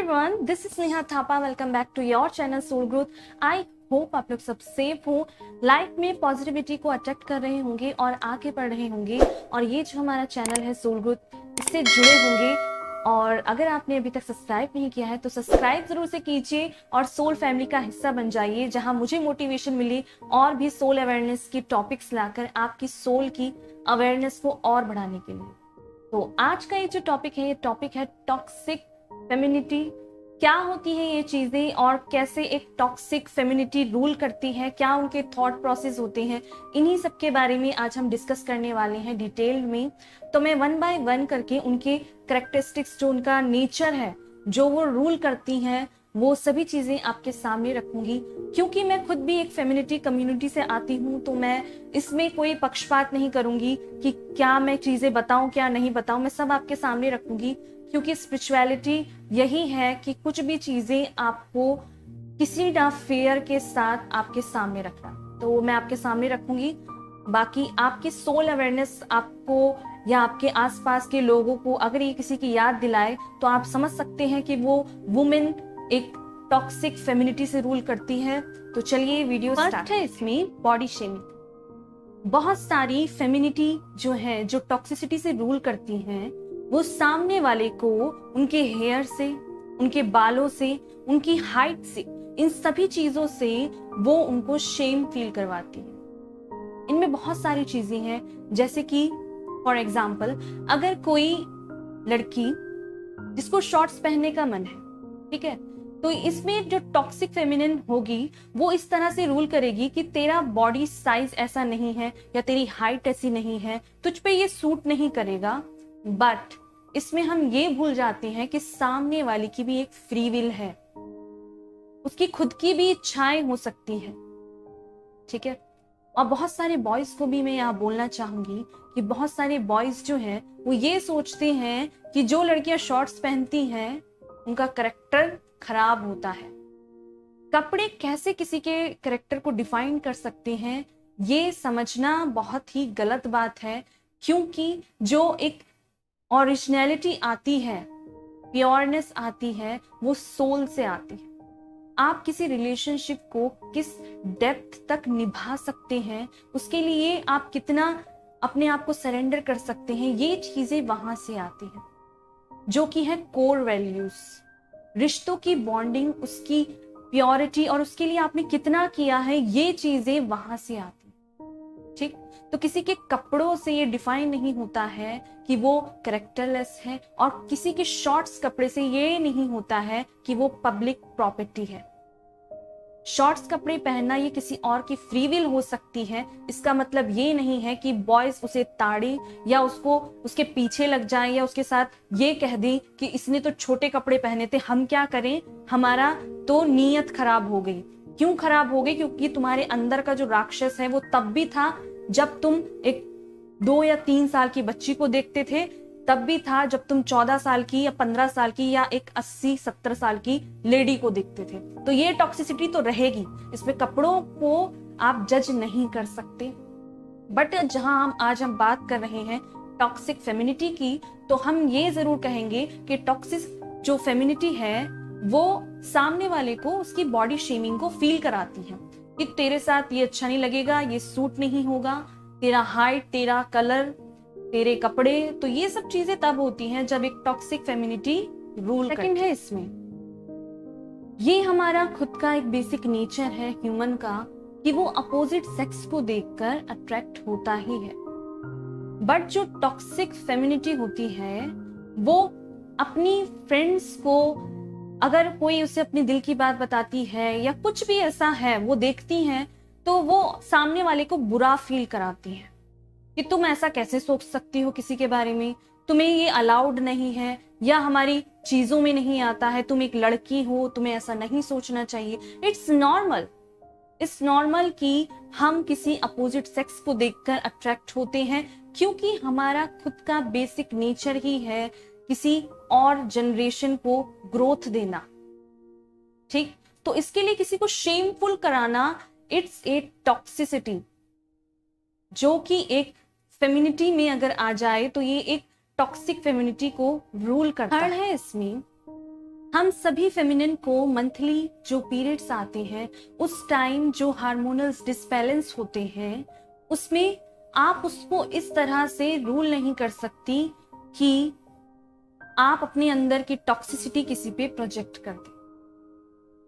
Everyone, this is Neha Thapa. Welcome back to your channel Soul Growth. I hope आप लोग सब safe हो, life में पॉजिटिविटी को अट्रैक्ट कर रहे होंगे और आगे बढ़ रहे होंगे। और ये जो हमारा चैनल है सोल ग्रोथ, इससे जुड़े होंगे। और अगर आपने अभी तक सब्सक्राइब नहीं किया है तो सब्सक्राइब जरूर से कीजिए और सोल फैमिली का हिस्सा बन जाइए, जहां मुझे मोटिवेशन मिली और भी सोल अवेयरनेस की टॉपिक्स लाकर आपकी सोल की अवेयरनेस को और बढ़ाने के लिए। तो आज का ये जो टॉपिक है, ये टॉपिक है टॉक्सिक फेमिनिटी। क्या होती है ये चीजें और कैसे एक टॉक्सिक फेमिनिटी रूल करती है, क्या उनके थॉट प्रोसेस होते हैं, इन्हीं सब के बारे में आज हम डिस्कस करने वाले हैं डिटेल में। तो मैं वन बाय वन करके उनके कैरेक्टरिस्टिक्स, जो उनका नेचर है, जो वो रूल करती हैं, वो सभी चीजें आपके सामने रखूंगी। क्योंकि मैं खुद भी एक फेमिनिटी कम्युनिटी से आती हूँ, तो मैं इसमें कोई पक्षपात नहीं करूंगी कि क्या मैं चीजें बताऊं क्या नहीं बताऊं। मैं सब आपके सामने रखूंगी, क्योंकि स्पिरिचुअलिटी यही है कि कुछ भी चीजें आपको किसी ना फेयर के साथ आपके सामने रखना। तो मैं आपके सामने रखूंगी। बाकी आपकी सोल अवेयरनेस आपको या आपके आसपास के लोगों को अगर ये किसी की याद दिलाए, तो आप समझ सकते हैं कि वो वुमेन एक टॉक्सिक फेमिनिटी से रूल करती है। तो चलिए वीडियो स्टार्ट है। इसमें बॉडी शेमिंग। बहुत सारी फेमिनिटी जो है, जो टॉक्सिसिटी से रूल करती हैं, वो सामने वाले को उनके हेयर से, उनके बालों से, उनकी हाइट से, इन सभी चीजों से वो उनको शेम फील करवाती है। इनमें बहुत सारी चीजें हैं, जैसे कि फॉर एग्जाम्पल, अगर कोई लड़की जिसको शॉर्ट्स पहनने का मन है, ठीक है, तो इसमें जो टॉक्सिक फेमिनिन होगी वो इस तरह से रूल करेगी कि तेरा बॉडी साइज ऐसा नहीं है या तेरी हाइट ऐसी नहीं है, तुझ पे ये सूट नहीं करेगा। बट इसमें हम ये भूल जाते हैं कि सामने वाले की भी एक फ्री विल है, उसकी खुद की भी इच्छाएं हो सकती है, ठीक है। और बहुत सारे बॉयज को भी मैं यहाँ बोलना चाहूंगी कि बहुत सारे बॉयज जो हैं वो ये सोचते हैं कि जो लड़कियां शॉर्ट्स पहनती हैं उनका करेक्टर खराब होता है। कपड़े कैसे किसी के करेक्टर को डिफाइन कर सकते हैं, ये समझना बहुत ही गलत बात है। क्योंकि जो एक ओरिजिनलिटी आती है, प्योरनेस आती है, वो सोल से आती है। आप किसी रिलेशनशिप को किस डेप्थ तक निभा सकते हैं, उसके लिए आप कितना अपने आप को सरेंडर कर सकते हैं, ये चीजें वहां से आती हैं, जो कि है कोर वैल्यूज। रिश्तों की बॉन्डिंग, उसकी प्योरिटी और उसके लिए आपने कितना किया है, ये चीजें वहां से आती हैं, ठीक। तो किसी के कपड़ों से ये डिफाइन नहीं होता है कि वो कैरेक्टरलेस है, और किसी के शॉर्ट्स कपड़े से ये नहीं होता है कि वो पब्लिक प्रॉपर्टी है। शॉर्ट्स कपड़े पहनना ये किसी और की फ्री विल हो सकती है। इसका मतलब ये नहीं है कि बॉयज उसे ताड़े या उसको उसके पीछे लग जाएं या उसके साथ ये कह दें कि इसने तो छोटे कपड़े पहने थे, हम क्या करें, हमारा तो नीयत खराब हो गई। क्यों खराब हो गई? क्योंकि तुम्हारे अंदर का जो राक्षस है वो तब भी था जब तुम एक 2 या 3 साल की बच्ची को देखते थे, तब भी था जब तुम 14 साल की या 15 साल की या एक 80-70 साल की लेडी को देखते थे। तो ये टॉक्सिसिटी तो रहेगी, इसमें कपड़ों को आप जज नहीं कर सकते। बट जहां हम बात कर रहे हैं टॉक्सिक फेमिनिटी की, तो हम ये जरूर कहेंगे कि टॉक्सिक जो फेमिनिटी है वो सामने वाले को उसकी बॉडी शेमिंग को फील कराती है कि तेरे साथ ये अच्छा नहीं लगेगा, ये सूट नहीं होगा, तेरा हाइट, तेरा कलर, तेरे कपड़े। तो ये सब चीजें तब होती हैं जब एक टॉक्सिक फेमिनिटी रूल करती है। इसमें ये हमारा खुद का एक बेसिक नेचर है ह्यूमन का कि वो अपोजिट सेक्स को देखकर अट्रैक्ट होता ही है। बट जो टॉक्सिक फेमिनिटी होती है वो अपनी फ्रेंड्स को, अगर कोई उसे अपनी दिल की बात बताती है या कुछ भी ऐसा है वो देखती हैं, तो वो सामने वाले को बुरा फील कराती है कि तुम ऐसा कैसे सोच सकती हो किसी के बारे में, तुम्हें ये अलाउड नहीं है या हमारी चीजों में नहीं आता है, तुम एक लड़की हो, तुम्हें ऐसा नहीं सोचना चाहिए। इट्स नॉर्मल कि हम किसी अपोजिट सेक्स को देखकर अट्रैक्ट होते हैं, क्योंकि हमारा खुद का बेसिक नेचर ही है किसी और जनरेशन को ग्रोथ देना, ठीक। तो इसके लिए किसी को शेमफुल कराना, इट्स ए टॉक्सिसिटी, जो कि एक फेमिनिटी में अगर आ जाए तो ये एक टॉक्सिक फेमिनिटी को रूल करता है। इसमें हम सभी फेमिनिन को मंथली जो पीरियड्स आते हैं उस टाइम जो हार्मोनल डिसबैलेंस होते हैं उसमें आप उसको इस तरह से रूल नहीं कर सकती कि आप अपने अंदर की टॉक्सिसिटी किसी पे प्रोजेक्ट कर दें,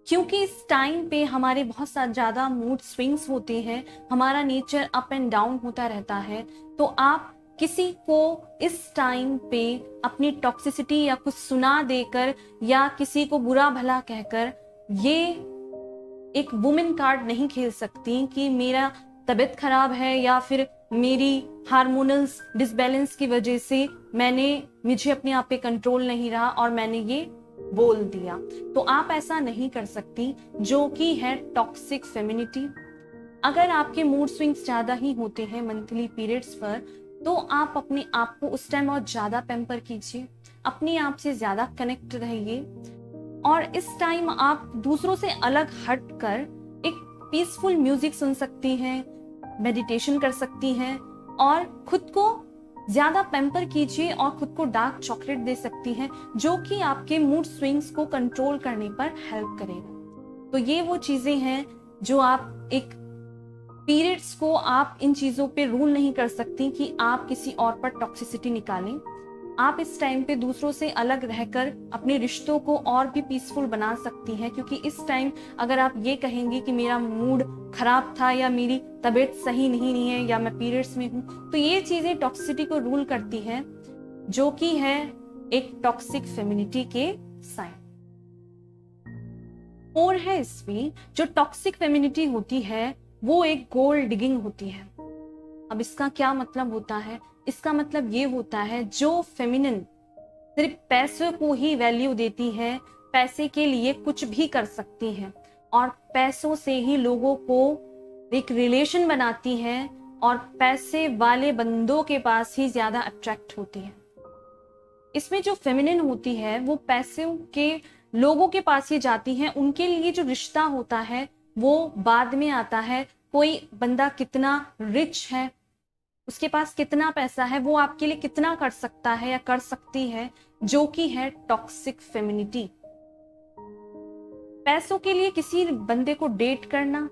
क्योंकि इस टाइम पे हमारे बहुत ज्यादा मूड स्विंग्स होते हैं, हमारा नेचर अप एंड डाउन होता रहता है। तो आप किसी को इस टाइम पे अपनी टॉक्सिसिटी या कुछ सुना देकर या किसी को बुरा भला कहकर ये एक वुमेन कार्ड नहीं खेल सकती कि मेरा तबीयत खराब है या फिर मेरी हार्मोनल डिसबैलेंस की वजह से मुझे अपने आप पे कंट्रोल नहीं रहा और मैंने ये बोल दिया। तो आप ऐसा नहीं कर सकती, जो कि है टॉक्सिक फेमिनिटी। अगर आपके मूड स्विंग्स ज्यादा ही होते हैं मंथली पीरियड्स पर, तो आप अपने आप को उस टाइम और ज्यादा पैम्पर कीजिए, अपने आप से ज्यादा कनेक्ट रहिए और इस टाइम आप दूसरों से अलग हटकर एक पीसफुल म्यूजिक सुन सकती हैं, मेडिटेशन कर सकती हैं और खुद को ज्यादा पैम्पर कीजिए और खुद को डार्क चॉकलेट दे सकती हैं, जो कि आपके मूड स्विंग्स को कंट्रोल करने पर हेल्प करेगा। तो ये वो चीजें हैं जो आप एक पीरियड्स को आप इन चीजों पे रूल नहीं कर सकती कि आप किसी और पर टॉक्सिसिटी निकालें। आप इस टाइम पे दूसरों से अलग रहकर अपने रिश्तों को और भी पीसफुल बना सकती हैं, क्योंकि इस टाइम अगर आप ये कहेंगे कि मेरा मूड खराब था या मेरी तबीयत सही नहीं है या मैं पीरियड्स में हूं, तो ये चीजें टॉक्सिसिटी को रूल करती हैं, जो कि है एक टॉक्सिक फेमिनिटी के साइन। और है इसमें जो टॉक्सिक फेमिनिटी होती है वो एक गोल्ड डिगिंग होती है। अब इसका क्या मतलब होता है? इसका मतलब ये होता है जो फेमिनिन सिर्फ पैसों को ही वैल्यू देती है, पैसे के लिए कुछ भी कर सकती है और पैसों से ही लोगों को एक रिलेशन बनाती है और पैसे वाले बंदों के पास ही ज्यादा अट्रैक्ट होती है। इसमें जो फेमिनिन होती है वो पैसों के लोगों के पास ही जाती है, उनके लिए जो रिश्ता होता है वो बाद में आता है। कोई बंदा कितना रिच है, उसके पास कितना पैसा है, वो आपके लिए कितना कर सकता है या कर सकती है, जो कि है टॉक्सिक फेमिनिटी। पैसों के लिए किसी बंदे को डेट करना,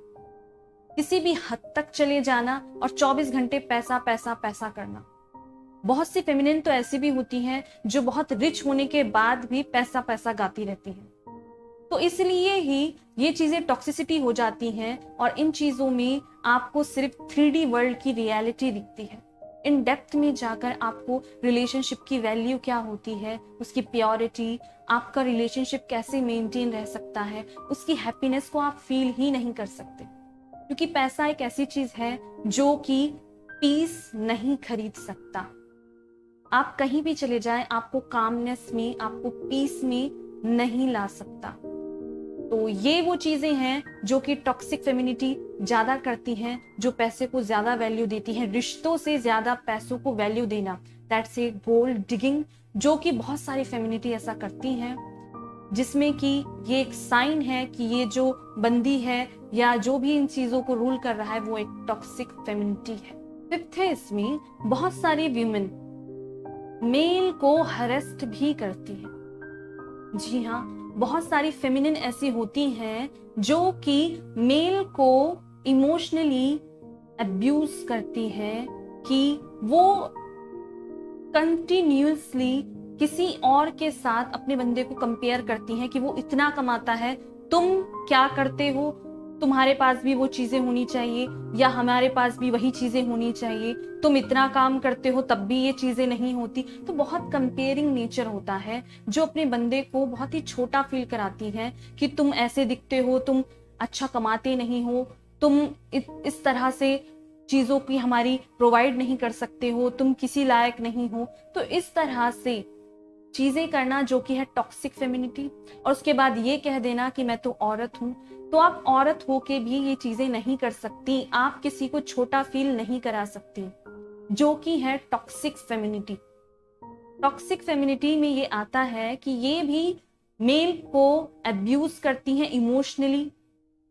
किसी भी हद तक चले जाना और 24 घंटे पैसा पैसा पैसा करना। बहुत सी फेमिनिन तो ऐसी भी होती हैं जो बहुत रिच होने के बाद भी पैसा पैसा गाती रहती हैं। तो इसलिए ही ये चीजें टॉक्सिसिटी हो जाती हैं और इन चीजों में आपको सिर्फ 3D वर्ल्ड की रियलिटी दिखती है। इन डेप्थ में जाकर आपको रिलेशनशिप की वैल्यू क्या होती है, उसकी प्योरिटी, आपका रिलेशनशिप कैसे मेंटेन रह सकता है, उसकी हैप्पीनेस को आप फील ही नहीं कर सकते, क्योंकि पैसा एक ऐसी चीज है जो कि पीस नहीं खरीद सकता। आप कहीं भी चले जाएं, आपको कामनेस में, आपको पीस में नहीं ला सकता। तो ये वो चीजें हैं जो कि टॉक्सिक फेमिनिटी ज्यादा करती हैं, जो पैसे को ज्यादा वैल्यू देती हैं, रिश्तों से ज्यादा पैसों को वैल्यू देना, दैट्स ए गोल्ड डिगिंग, जो कि बहुत सारी फेमिनिटी ऐसा करती हैं, जिसमें कि ये एक साइन है कि ये जो बंदी है या जो भी इन चीजों को रूल कर रहा है वो एक टॉक्सिक फेमिनिटी है। फिफ्थ है इसमें बहुत सारी वीमेन मेल को हरेस्ट भी करती है। जी हाँ, बहुत सारी फेमिनिन ऐसी होती हैं जो कि मेल को इमोशनली अब्यूज करती है, कि वो कंटिन्यूअसली किसी और के साथ अपने बंदे को कंपेयर करती हैं कि वो इतना कमाता है, तुम क्या करते हो, तुम्हारे पास भी वो चीजें होनी चाहिए या हमारे पास भी वही चीजें होनी चाहिए, तुम इतना काम करते हो तब भी ये चीजें नहीं होती। तो बहुत कंपेयरिंग नेचर होता है जो अपने बंदे को बहुत ही छोटा फील कराती है कि तुम ऐसे दिखते हो, तुम अच्छा कमाते नहीं हो, तुम इस तरह से चीजों की हमारी प्रोवाइड नहीं कर सकते हो, तुम किसी लायक नहीं हो। तो इस तरह से चीजें करना जो कि है टॉक्सिक फेमिनिटी। और उसके बाद ये कह देना कि मैं तो औरत हूं, तो आप औरत हो के भी ये चीजें नहीं कर सकती, आप किसी को छोटा फील नहीं करा सकती, जो कि है टॉक्सिक फेमिनिटी। टॉक्सिक फेमिनिटी में ये आता है कि ये भी मेल को अब्यूज करती हैं इमोशनली,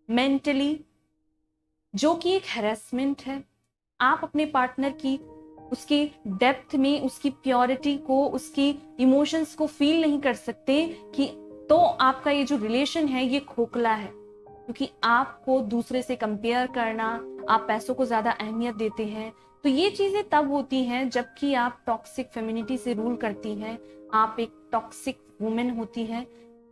मेंटली, जो कि एक हैरेसमेंट है। आप अपने पार्टनर की उसकी डेप्थ में, उसकी प्योरिटी को, उसकी इमोशंस को फील नहीं कर सकते कि तो आपका ये जो रिलेशन है ये खोखला है, क्योंकि आपको दूसरे से कंपेयर करना, आप पैसों को ज्यादा अहमियत देते हैं। तो ये चीजें तब होती हैं जबकि आप टॉक्सिक फेमिनिटी से रूल करती हैं, आप एक टॉक्सिक वुमेन होती हैं,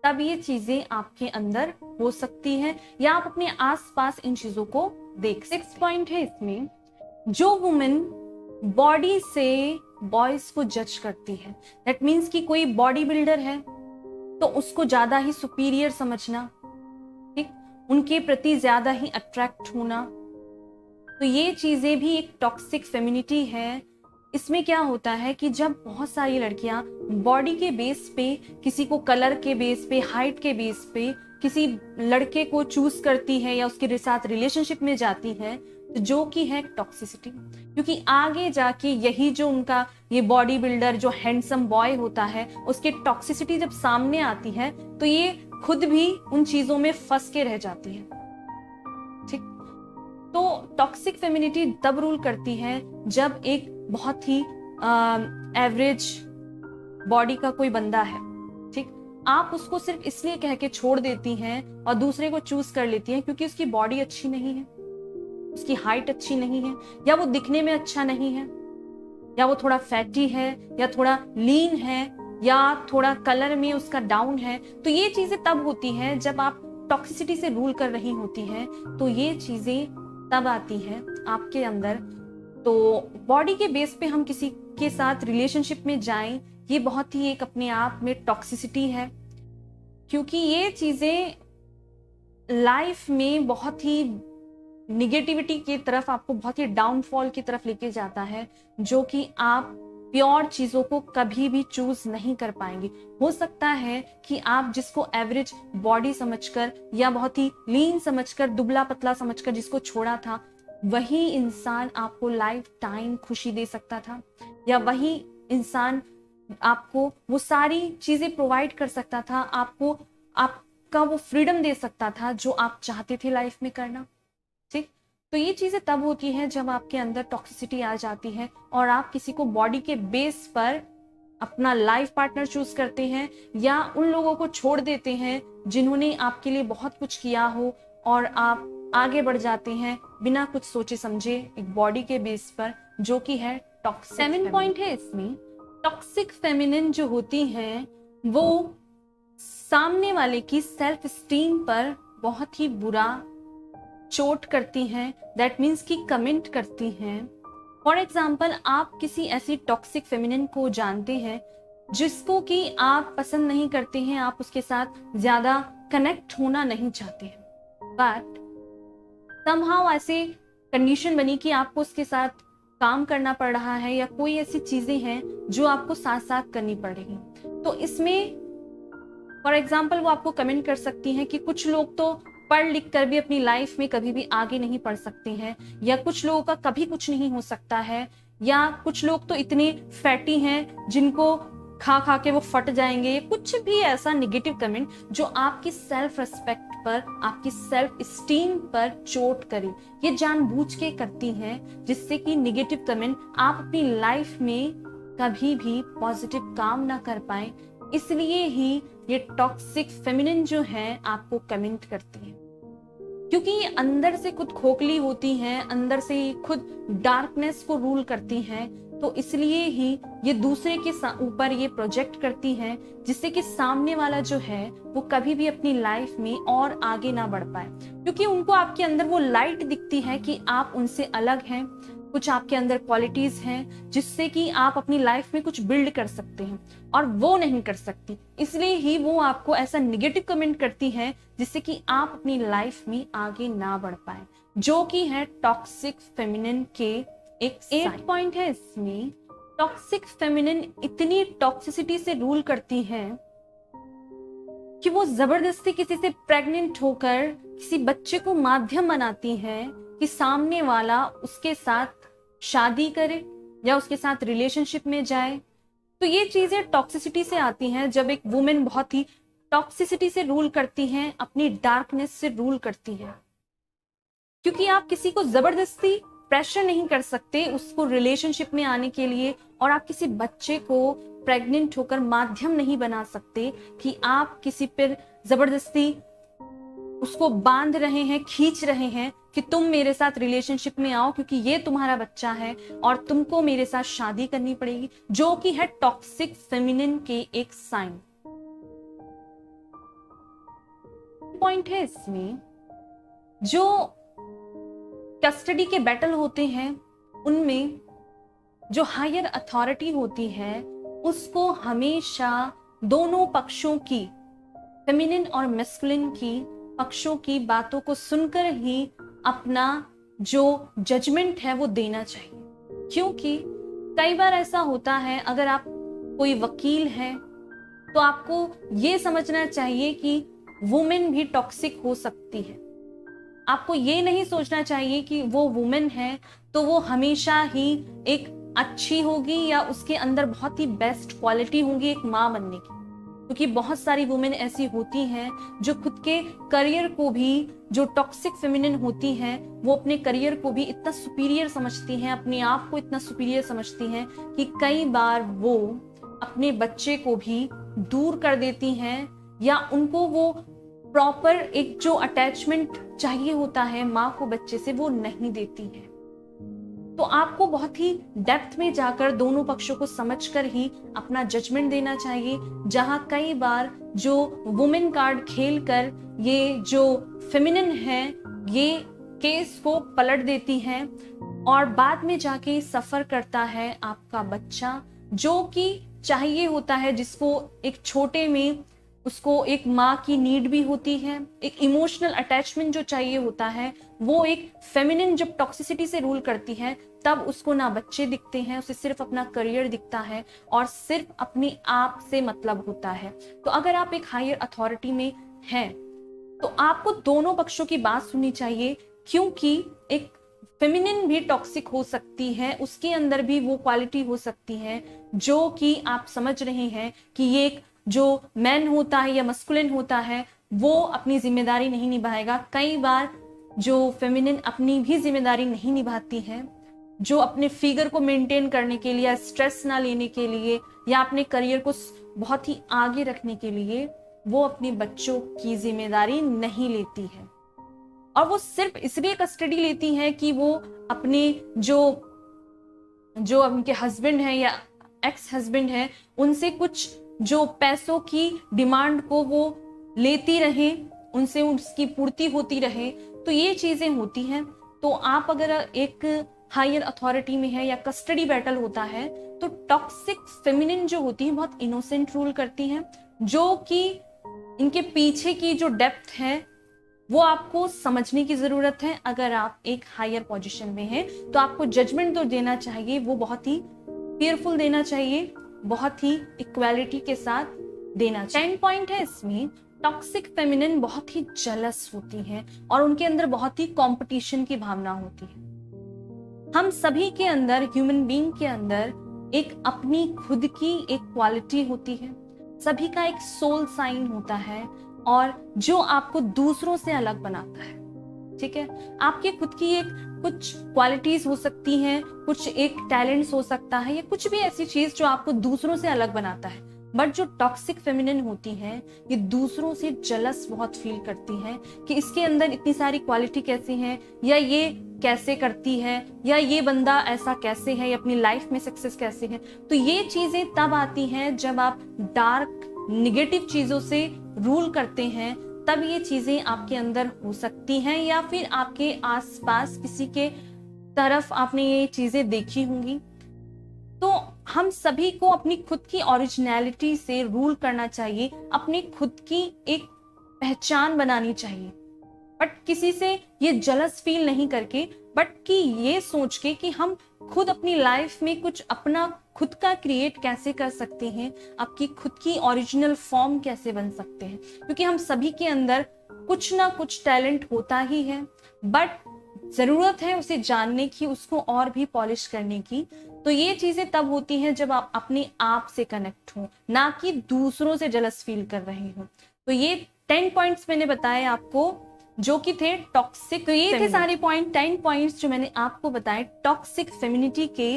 तब ये चीजें आपके अंदर हो सकती हैं, या आप अपने आसपास इन चीजों को देख। 6 पॉइंट है इसमें, जो वुमेन बॉडी से बॉयज को जज करती है, दैट मीन्स कि कोई बॉडी बिल्डर है तो उसको ज्यादा ही सुपीरियर समझना, ठीक, उनके प्रति ज्यादा ही अट्रैक्ट होना, तो ये चीजें भी एक टॉक्सिक फेमिनिटी है। इसमें क्या होता है कि जब बहुत सारी लड़कियां बॉडी के बेस पे, किसी को कलर के बेस पे, हाइट के बेस पे किसी लड़के को चूज करती है या उसके साथ रिलेशनशिप में जाती है, तो जो कि है टॉक्सिसिटी, क्योंकि आगे जाके यही जो उनका ये बॉडी बिल्डर जो हैंडसम बॉय होता है, उसके टॉक्सिसिटी जब सामने आती है तो ये खुद भी उन चीजों में फंस के रह जाती है, ठीक। तो टॉक्सिक फेमिनिटी तब रूल करती है जब एक बहुत ही एवरेज बॉडी का कोई बंदा है, ठीक, आप उसको सिर्फ इसलिए कह के छोड़ देती हैं और दूसरे को चूज कर लेती हैं क्योंकि उसकी बॉडी अच्छी नहीं है, उसकी हाइट अच्छी नहीं है, या वो दिखने में अच्छा नहीं है, या वो थोड़ा फैटी है, या थोड़ा लीन है, या थोड़ा कलर में उसका डाउन है। तो ये चीजें तब होती हैं जब आप टॉक्सिसिटी से रूल कर रही होती हैं, तो ये चीजें तब आती हैं आपके अंदर। तो बॉडी के बेस पे हम किसी के साथ रिलेशनशिप में जाएं, ये बहुत ही एक अपने आप में टॉक्सिसिटी है, क्योंकि ये चीजें लाइफ में बहुत ही निगेटिविटी की तरफ, आपको बहुत ही डाउनफॉल की तरफ लेके जाता है, जो कि आप प्योर चीजों को कभी भी चूज नहीं कर पाएंगे। हो सकता है कि आप जिसको एवरेज बॉडी समझकर या बहुत ही लीन समझकर, दुबला पतला समझकर जिसको छोड़ा था, वही इंसान आपको लाइफ टाइम खुशी दे सकता था, या वही इंसान आपको वो सारी चीजें प्रोवाइड कर सकता था, आपको आपका वो फ्रीडम दे सकता था जो आप चाहते थे लाइफ में करना, ठीक। तो ये चीजें तब होती हैं जब आपके अंदर टॉक्सिसिटी आ जाती है और आप किसी को बॉडी के बेस पर अपना लाइफ पार्टनर चूज करते हैं, या उन लोगों को छोड़ देते हैं जिन्होंने आपके लिए बहुत कुछ किया हो, और आप आगे बढ़ जाते हैं बिना कुछ सोचे समझे एक बॉडी के बेस पर, जो कि है टॉक्सिक। 7 पॉइंट है इसमें, टॉक्सिक फेमिनिन जो होती हैं वो सामने वाले की सेल्फ स्टीम पर बहुत ही बुरा चोट करती हैं, दैट मीन्स कि कमेंट करती हैं। फॉर एग्जाम्पल, आप किसी ऐसी टॉक्सिक फेमिनिन को जानते हैं जिसको कि आप पसंद नहीं करते हैं, आप उसके साथ ज्यादा कनेक्ट होना नहीं चाहते हैं, बट समहाउ ऐसे कंडीशन बनी कि आपको उसके साथ काम करना पड़ रहा है, या कोई ऐसी चीजें हैं जो आपको साथ साथ करनी पड़ रही। तो इसमें फॉर एग्जाम्पल वो आपको कमेंट कर सकती हैं कि कुछ लोग तो पढ़ लिख कर भी अपनी लाइफ में कभी भी आगे नहीं बढ़ सकते हैं, या कुछ लोगों का कभी कुछ नहीं हो सकता है, या कुछ लोग तो इतने फैटी हैं जिनको खा खा के वो फट जाएंगे। कुछ भी ऐसा निगेटिव कमेंट जो आपकी सेल्फ रिस्पेक्ट पर, आपकी सेल्फ स्टीम पर चोट करे, ये जानबूझ के करती हैं, जिससे कि निगेटिव कमेंट आप अपनी लाइफ में कभी भी पॉजिटिव काम ना कर पाए। इसलिए ही ये टॉक्सिक फेमिनिन जो है आपको कमेंट करती है, क्योंकि ये अंदर से खुद खोखली होती हैं, अंदर से ही खुद डार्कनेस को रूल करती हैं, तो इसलिए ही ये दूसरे के ऊपर ये प्रोजेक्ट करती हैं, जिससे कि सामने वाला जो है वो कभी भी अपनी लाइफ में और आगे ना बढ़ पाए, क्योंकि उनको आपके अंदर वो लाइट दिखती है कि आप उनसे अलग हैं, कुछ आपके अंदर क्वालिटीज हैं जिससे कि आप अपनी लाइफ में कुछ बिल्ड कर सकते हैं, और वो नहीं कर सकती, इसलिए ही वो आपको ऐसा निगेटिव कमेंट करती है जिससे कि आप अपनी लाइफ में आगे ना बढ़ पाए, जो कि है टॉक्सिक फेमिनिन के एक 8 पॉइंट है इसमें। टॉक्सिक फेमिनिन इतनी टॉक्सिसिटी से रूल करती है कि वो जबरदस्ती किसी से प्रेग्नेंट होकर किसी बच्चे को माध्यम बनाती है कि सामने वाला उसके साथ शादी करे या उसके साथ रिलेशनशिप में जाए। तो ये चीजें टॉक्सिसिटी से आती हैं जब एक वुमेन बहुत ही टॉक्सिसिटी से रूल करती हैं, अपनी डार्कनेस से रूल करती है, क्योंकि आप किसी को जबरदस्ती प्रेशर नहीं कर सकते उसको रिलेशनशिप में आने के लिए, और आप किसी बच्चे को प्रेग्नेंट होकर माध्यम नहीं बना सकते कि आप किसी पर जबरदस्ती उसको बांध रहे हैं, खींच रहे हैं कि तुम मेरे साथ रिलेशनशिप में आओ क्योंकि ये तुम्हारा बच्चा है और तुमको मेरे साथ शादी करनी पड़ेगी, जो कि है टॉक्सिक फेमिनिन के एक साइन। पॉइंट है इसमें, जो कस्टडी के बैटल होते हैं उनमें जो हायर अथॉरिटी होती है उसको हमेशा दोनों पक्षों की, फेमिनिन और मैस्कुलिन की पक्षों की बातों को सुनकर ही अपना जो जजमेंट है वो देना चाहिए। क्योंकि कई बार ऐसा होता है, अगर आप कोई वकील हैं तो आपको ये समझना चाहिए कि वुमेन भी टॉक्सिक हो सकती है। आपको ये नहीं सोचना चाहिए कि वो वुमेन है तो वो हमेशा ही एक अच्छी होगी या उसके अंदर बहुत ही बेस्ट क्वालिटी होगी एक माँ बनने की, क्योंकि बहुत सारी वुमेन ऐसी होती हैं जो खुद के करियर को भी, जो टॉक्सिक फेमिनिन होती हैं वो अपने करियर को भी इतना सुपीरियर समझती हैं, अपने आप को इतना सुपीरियर समझती हैं कि कई बार वो अपने बच्चे को भी दूर कर देती हैं, या उनको वो प्रॉपर एक जो अटैचमेंट चाहिए होता है माँ को बच्चे से वो नहीं देती है। तो आपको बहुत ही डेप्थ में जाकर दोनों पक्षों को समझकर ही अपना जजमेंट देना चाहिए, जहां कई बार जो वुमेन कार्ड खेलकर ये जो फेमिनिन है ये केस को पलट देती है और बाद में जाके सफर करता है आपका बच्चा, जो कि चाहिए होता है, जिसको एक छोटे में उसको एक माँ की नीड भी होती है, एक इमोशनल अटैचमेंट जो चाहिए होता है, वो एक फेमिनिन जब टॉक्सिसिटी से रूल करती है तब उसको ना बच्चे दिखते हैं, उसे सिर्फ अपना करियर दिखता है और सिर्फ अपने आप से मतलब होता है। तो अगर आप एक हायर अथॉरिटी में हैं तो आपको दोनों पक्षों की बात सुननी चाहिए, क्योंकि एक फेमिनिन भी टॉक्सिक हो सकती है, उसके अंदर भी वो क्वालिटी हो सकती है जो कि आप समझ रहे हैं कि ये एक जो मैन होता है या मस्कुलिन होता है वो अपनी जिम्मेदारी नहीं निभाएगा। कई बार जो फेमिनिन अपनी भी जिम्मेदारी नहीं निभाती है, जो अपने फिगर को मेंटेन करने के लिए, स्ट्रेस ना लेने के लिए या अपने करियर को बहुत ही आगे रखने के लिए वो अपने बच्चों की जिम्मेदारी नहीं लेती है, और वो सिर्फ इसलिए कस्टडी लेती है कि वो अपने जो उनके हस्बैंड है या एक्स हस्बैंड है उनसे कुछ जो पैसों की डिमांड को वो लेती रहे, उनसे उसकी पूर्ति होती रहे। तो ये चीजें होती हैं। तो आप अगर एक हायर अथॉरिटी में है या कस्टडी बैटल होता है तो टॉक्सिक फेमिनिन जो होती है बहुत इनोसेंट रूल करती हैं, जो कि इनके पीछे की जो डेप्थ है वो आपको समझने की जरूरत है। अगर आप एक हायर पोजीशन में हैं तो आपको जजमेंट तो देना चाहिए, वो बहुत ही केयरफुल देना चाहिए, बहुत ही इक्वालिटी के साथ देना चाहिए। 10 पॉइंट है इसमें, टॉक्सिक फेमिनिन बहुत ही जेलस होती हैं और उनके अंदर बहुत ही कंपटीशन की भावना होती है। हम सभी के अंदर, ह्यूमन बीइंग के अंदर एक अपनी खुद की एक क्वालिटी होती है, सभी का एक सोल साइन होता है और जो आपको दूसरों से अलग बनाता है। ठीक है, आपकी खुद की एक कुछ क्वालिटीज हो सकती हैं, कुछ एक टैलेंट्स हो सकता है या कुछ भी ऐसी चीज जो आपको दूसरों से अलग बनाता है। बट जो टॉक्सिक फेमिनिन होती हैं ये दूसरों से जलस बहुत फील करती हैं कि इसके अंदर इतनी सारी क्वालिटी कैसी है, या ये कैसे करती है, या ये बंदा ऐसा कैसे है, या अपनी लाइफ में सक्सेस कैसे है। तो ये चीजें तब आती हैं जब आप डार्क निगेटिव चीजों से रूल करते हैं, तब ये चीजें आपके अंदर हो सकती हैं, या फिर आपके आसपास किसी के तरफ आपने ये चीजें देखी होंगी। तो हम सभी को अपनी खुद की ओरिजिनलिटी से रूल करना चाहिए, अपनी खुद की एक पहचान बनानी चाहिए, बट किसी से ये जलस फील नहीं करके, बट कि ये सोच के कि हम खुद अपनी लाइफ में कुछ अपना खुद का क्रिएट कैसे कर सकते हैं, आपकी खुद की ओरिजिनल फॉर्म कैसे बन सकते हैं। क्योंकि हम सभी के अंदर कुछ ना कुछ टैलेंट होता ही है, बट जरूरत है उसे जानने की, उसको और भी पॉलिश करने की। तो ये चीजें तब होती हैं जब आप अपने आप से कनेक्ट हो, ना कि दूसरों से जलस फील कर रहे हो। तो ये 10 पॉइंट्स मैंने बताए आपको जो कि थे टॉक्सिक। तो ये थे सारे पॉइंट, 10 पॉइंट्स जो मैंने आपको बताए टॉक्सिक फेमिनिटी के।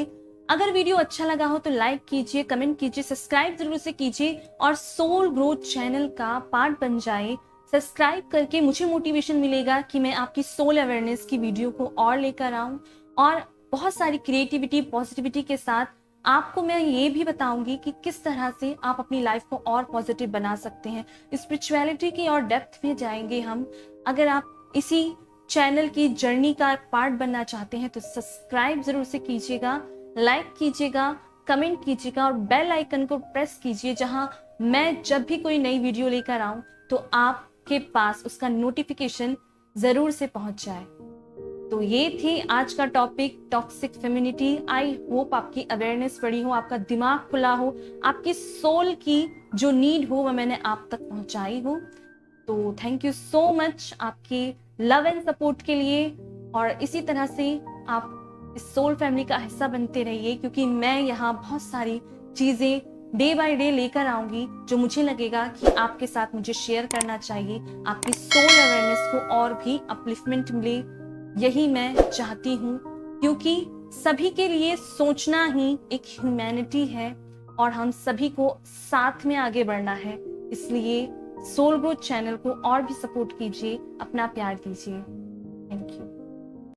अगर वीडियो अच्छा लगा हो तो लाइक कीजिए, कमेंट कीजिए, सब्सक्राइब जरूर से कीजिए और सोल ग्रोथ चैनल का पार्ट बन जाए। सब्सक्राइब करके मुझे मोटिवेशन मिलेगा कि मैं आपकी सोल अवेयरनेस की वीडियो को और लेकर आऊं और बहुत सारी क्रिएटिविटी, पॉजिटिविटी के साथ आपको मैं ये भी बताऊंगी कि किस तरह से आप अपनी लाइफ को और पॉजिटिव बना सकते हैं। स्पिरिचुअलिटी की और डेप्थ में जाएंगे हम। अगर आप इसी चैनल की जर्नी का पार्ट बनना चाहते हैं तो सब्सक्राइब जरूर से कीजिएगा, लाइक कीजिएगा, कमेंट कीजिएगा और बेल आइकन को प्रेस कीजिए, जहां मैं जब भी कोई नई वीडियो लेकर आऊं तो आपके पास उसका नोटिफिकेशन जरूर से पहुंच जाए। तो ये थी आज का topic, toxic femininity. I hope आपकी अवेयरनेस बढ़ी हो, आपका दिमाग खुला हो, आपकी सोल की जो नीड हो वह मैंने आप तक पहुंचाई हो। तो थैंक यू सो मच आपकी लव एंड सपोर्ट के लिए, और इसी तरह से आप इस सोल फैमिली का हिस्सा बनते रहिए, क्योंकि मैं यहाँ बहुत सारी चीजें डे बाय डे लेकर आऊंगी जो मुझे लगेगा कि आपके साथ मुझे शेयर करना चाहिए। आपकी सोल अवेयरनेस को और भी अपलिफ्टमेंट मिले, यही मैं चाहती हूँ, क्योंकि सभी के लिए सोचना ही एक ह्यूमैनिटी है और हम सभी को साथ में आगे बढ़ना है। इसलिए सोल ग्रोथ चैनल को और भी सपोर्ट कीजिए, अपना प्यार दीजिए। Thank you.